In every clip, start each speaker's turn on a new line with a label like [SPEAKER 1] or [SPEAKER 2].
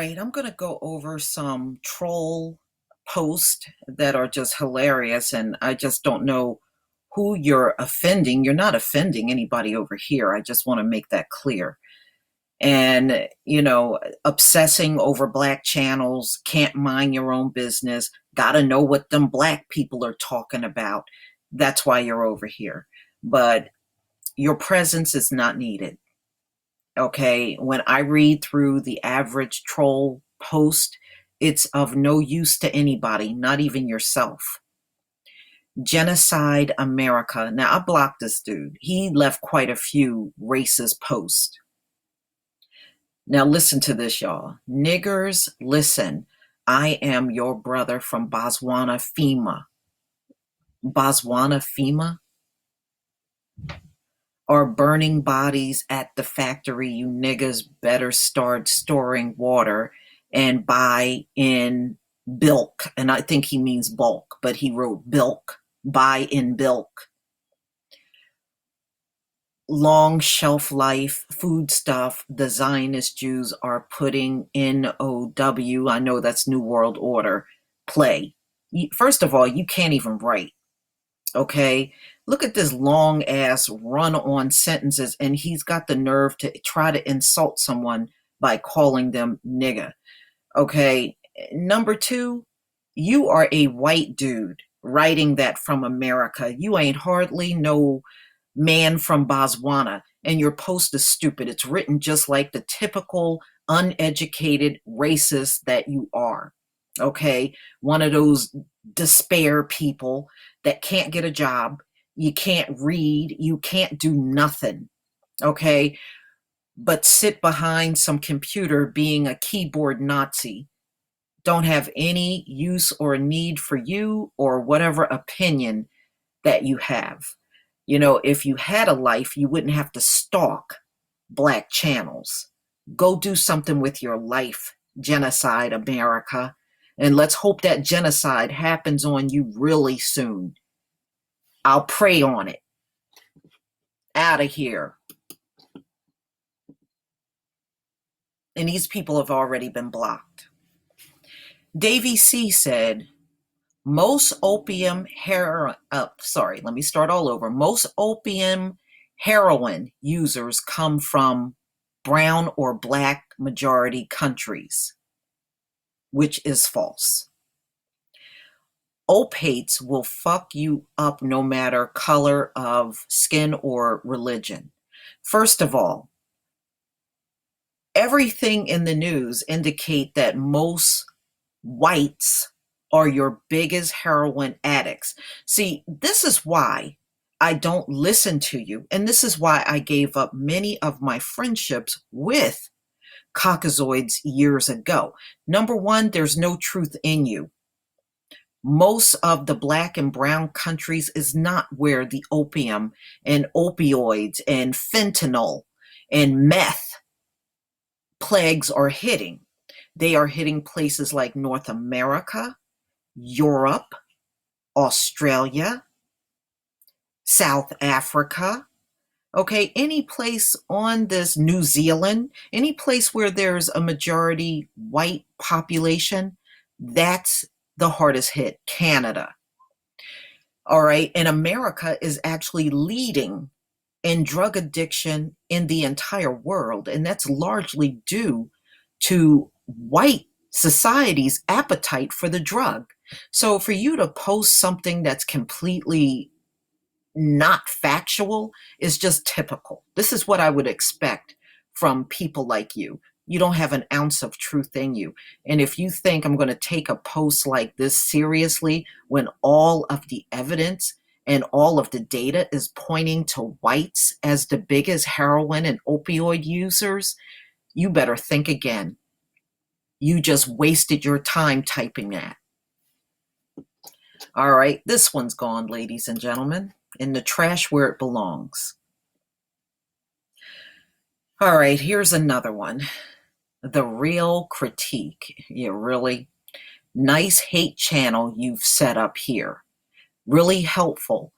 [SPEAKER 1] right, I'm going to go over some troll posts that are just hilarious, and I just don't know who you're offending. You're not offending anybody over here. I just want to make that clear. And, obsessing over black channels, can't mind your own business, got to know what them black people are talking about. That's why you're over here. But your presence is not needed. Okay, when I read through the average troll post, it's of no use to anybody, not even yourself. Genocide America. Now, I blocked this dude. He left quite a few racist posts. Now, listen to this, y'all. Niggers, listen. I am your brother from Botswana, FEMA. Botswana, FEMA? Are burning bodies at the factory. You niggas better start storing water and buy in bilk. And I think he means bulk, but he wrote bilk. Buy in bilk. Long shelf life food stuff the Zionist Jews are putting NOW. I know that's New World Order. Play. First of all, you can't even write. Okay, look at this long ass run on sentences, and he's got the nerve to try to insult someone by calling them nigga. Okay, number two, you are a white dude writing that from America. You ain't hardly no man from Botswana, and your post is stupid. It's written just like the typical uneducated racist that you are. Okay, one of those despair people that can't get a job, you can't read, you can't do nothing, okay, but sit behind some computer being a keyboard Nazi. Don't have any use or need for you or whatever opinion that you have. If you had a life, you wouldn't have to stalk black channels. Go do something with your life, Genocide America. And let's hope that genocide happens on you really soon. I'll pray on it. Out of here. And these people have already been blocked. Davy C said, most opium heroin users come from brown or black majority countries, which is false. Opiates will fuck you up no matter color of skin or religion. First of all, everything in the news indicate that most whites are your biggest heroin addicts. See, this is why I don't listen to you, and this is why I gave up many of my friendships with Caucasoids years ago. Number one, there's no truth in you. Most of the black and brown countries is not where the opium and opioids and fentanyl and meth plagues are hitting. They are hitting places like North America, Europe, Australia, South Africa, okay, any place on this, New Zealand, any place where there's a majority white population, that's the hardest hit. Canada. All right. And America is actually leading in drug addiction in the entire world. And that's largely due to white society's appetite for the drug. So for you to post something that's completely not factual is just typical. This is what I would expect from people like you. You don't have an ounce of truth in you. And if you think I'm going to take a post like this seriously when all of the evidence and all of the data is pointing to whites as the biggest heroin and opioid users, you better think again. You just wasted your time typing that. All right, this one's gone, ladies and gentlemen, in the trash where it belongs. All right, here's another one. The Real Critique. Yeah, really nice hate channel you've set up here. Really helpful,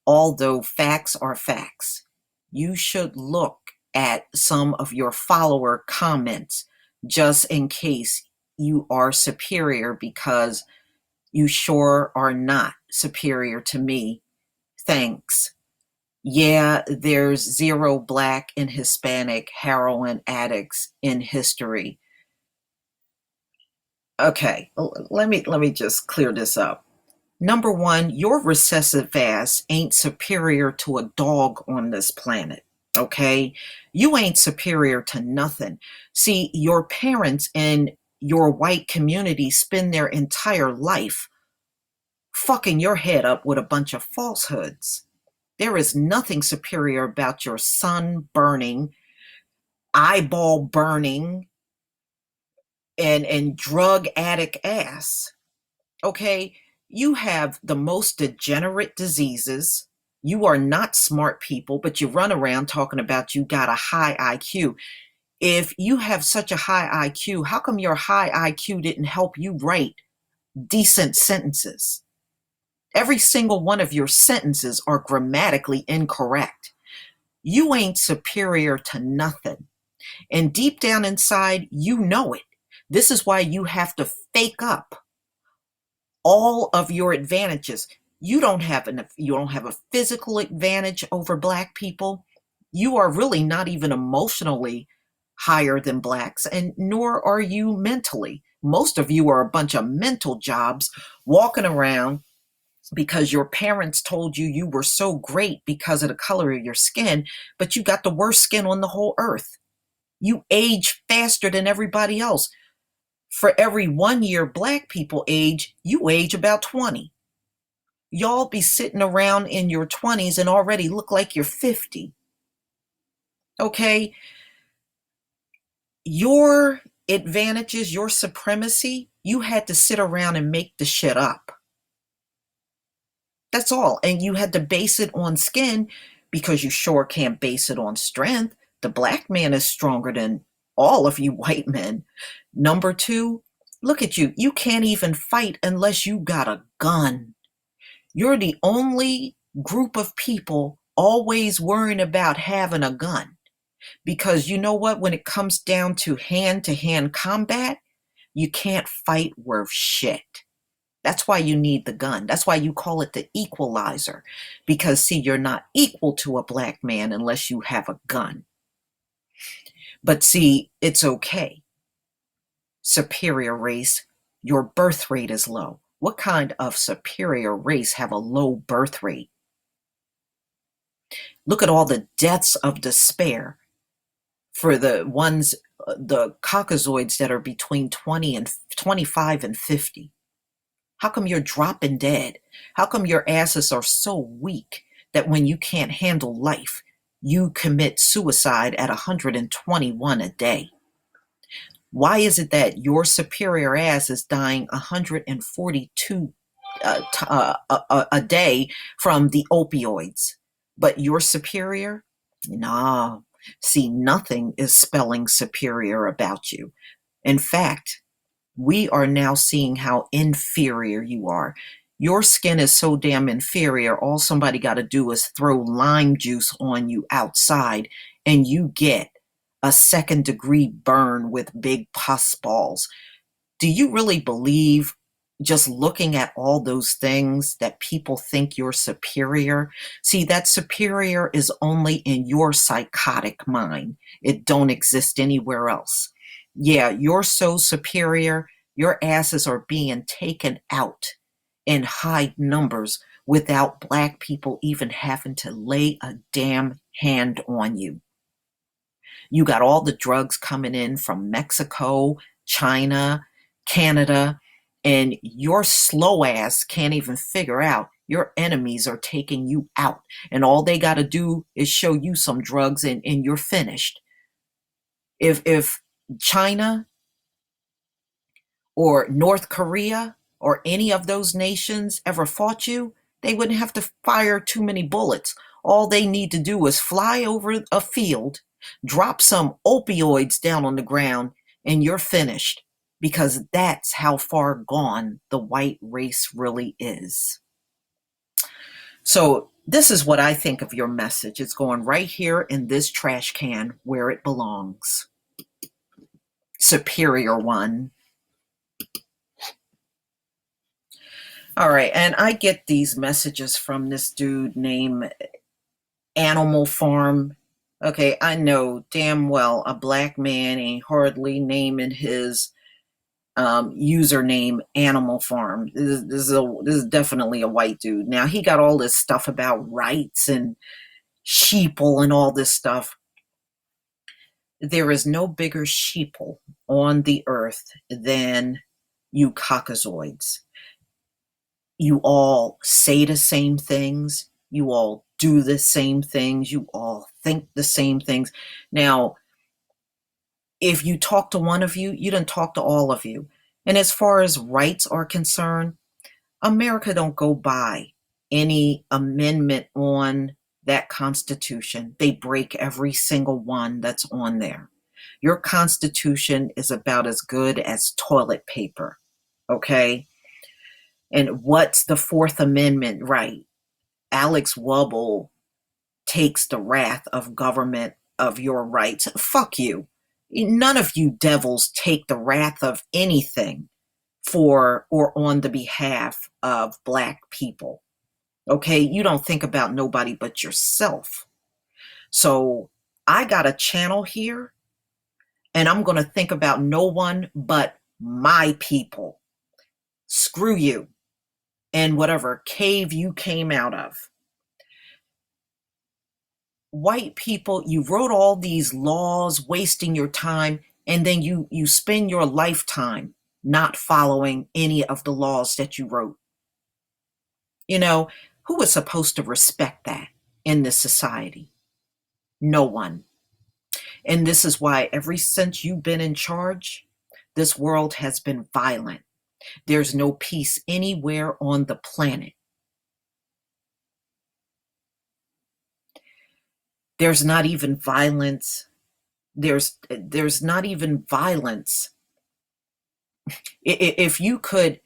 [SPEAKER 1] although facts are facts. You should look at some of your follower comments. just in case you are superior, because you sure are not superior to me. Thanks. Yeah, there's zero Black and Hispanic heroin addicts in history. Okay, let me just clear this up. Number one, your recessive ass ain't superior to a dog on this planet. Okay? You ain't superior to nothing. See, your parents in your white community spend their entire life fucking your head up with a bunch of falsehoods. There is nothing superior about your sun burning, eyeball burning, and drug addict ass. Okay? You have the most degenerate diseases. You are not smart people, but you run around talking about you got a high IQ. If you have such a high IQ, how come your high IQ didn't help you write decent sentences? Every single one of your sentences are grammatically incorrect. You ain't superior to nothing. And deep down inside, you know it. This is why you have to fake up all of your advantages. You don't have a physical advantage over Black people. You are really not even emotionally higher than Blacks, and nor are you mentally. Most of you are a bunch of mental jobs walking around because your parents told you you were so great because of the color of your skin, but you got the worst skin on the whole earth. You age faster than everybody else. For every 1 year Black people age, you age about 20. Y'all be sitting around in your 20s and already look like you're 50. Okay? Your advantages, your supremacy, you had to sit around and make the shit up. That's all. And you had to base it on skin because you sure can't base it on strength. The Black man is stronger than all of you white men. Number two, look at you. You can't even fight unless you got a gun. You're the only group of people always worrying about having a gun. Because you know what? When it comes down to hand combat, you can't fight worth shit. That's why you need the gun. That's why you call it the equalizer. Because, see, you're not equal to a Black man unless you have a gun. But see, it's okay. Superior race, your birth rate is low. What kind of superior race have a low birth rate? Look at all the deaths of despair for the ones, the Caucasoids that are between 25 and 50. How come you're dropping dead? How come your asses are so weak that when you can't handle life, you commit suicide at 121 a day? Why is it that your superior ass is dying 142 a day from the opioids, but you're superior? Nah. See, nothing is spelling superior about you. In fact, we are now seeing how inferior you are. Your skin is so damn inferior, all somebody got to do is throw lime juice on you outside, and you get a second-degree burn with big pus balls. Do you really believe, just looking at all those things, that people think you're superior? See, that superior is only in your psychotic mind. It don't exist anywhere else. Yeah, you're so superior, your asses are being taken out in high numbers without Black people even having to lay a damn hand on you. You got all the drugs coming in from Mexico, China, Canada, and your slow ass can't even figure out your enemies are taking you out. And all they got to do is show you some drugs, and you're finished. If China or North Korea or any of those nations ever fought you, they wouldn't have to fire too many bullets. All they need to do is fly over a field, drop some opioids down on the ground, and you're finished. Because that's how far gone the white race really is. So, this is what I think of your message. It's going right here in this trash can where it belongs. superior one. All right, and I get these messages from this dude named Animal Farm. Okay, I know damn well a black man ain't hardly naming his username Animal Farm. This is definitely a white dude. Now he got all this stuff about rights and sheeple and all this stuff. There is no bigger sheeple on the earth than you caucasoids. You all say the same things. You all do the same things. You all think the same things. Now, if you talk to one of you, you don't talk to all of you. And as far as rights are concerned, America don't go by any amendment on that Constitution. They break every single one that's on there. Your Constitution is about as good as toilet paper, okay? And what's the Fourth Amendment right? Alex Wubble takes the wrath of government of your rights. Fuck you. None of you devils take the wrath of anything for or on the behalf of black people. Okay, you don't think about nobody but yourself. So I got a channel here and I'm going to think about no one but my people. Screw you and whatever cave you came out of. White people, you wrote all these laws, wasting your time, and then you spend your lifetime not following any of the laws that you wrote. You know, who is supposed to respect that in this society? No one. And this is why ever since you've been in charge, this world has been violent. There's no peace anywhere on the planet. There's not even violence. There's not even violence. If you could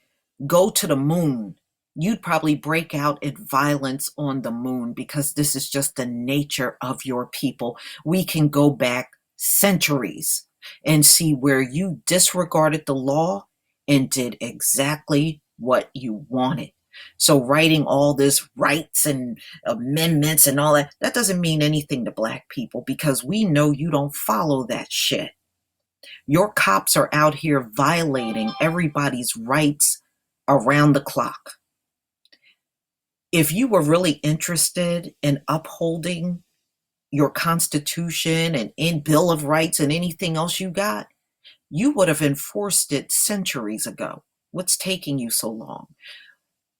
[SPEAKER 1] go to the moon, you'd probably break out in violence on the moon because this is just the nature of your people. We can go back centuries and see where you disregarded the law and did exactly what you wanted. So writing all this rights and amendments and all that, that doesn't mean anything to black people because we know you don't follow that shit. Your cops are out here violating everybody's rights around the clock. If you were really interested in upholding your Constitution and in Bill of Rights and anything else you got, you would have enforced it centuries ago. What's taking you so long?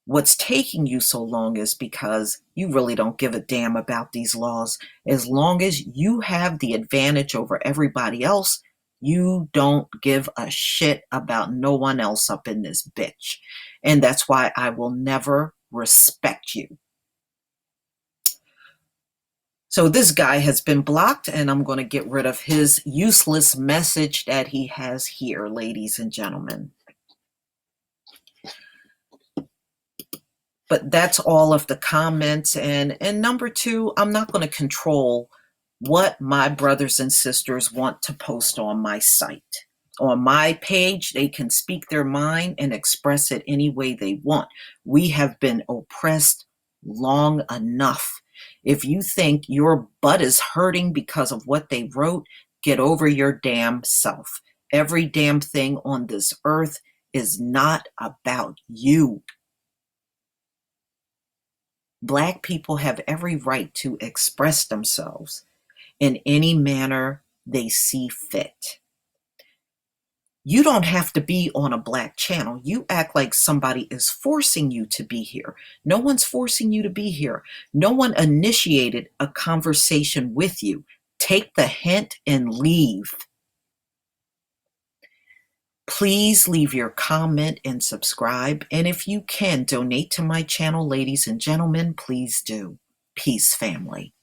[SPEAKER 1] What's taking you so long is because you really don't give a damn about these laws. As long as you have the advantage over everybody else, you don't give a shit about no one else up in this bitch. And that's why I will never respect you. So this guy has been blocked, and I'm going to get rid of his useless message that he has here, ladies and gentlemen. But that's all of the comments. And number two, I'm not going to control what my brothers and sisters want to post on my site. On my page, they can speak their mind and express it any way they want. We have been oppressed long enough. If you think your butt is hurting because of what they wrote, get over your damn self. Every damn thing on this earth is not about you. Black people have every right to express themselves in any manner they see fit. You don't have to be on a black channel. You act like somebody is forcing you to be here. No one's forcing you to be here. No one initiated a conversation with you. Take the hint and leave. Please leave your comment and subscribe. And if you can donate to my channel, ladies and gentlemen, please do. Peace, family.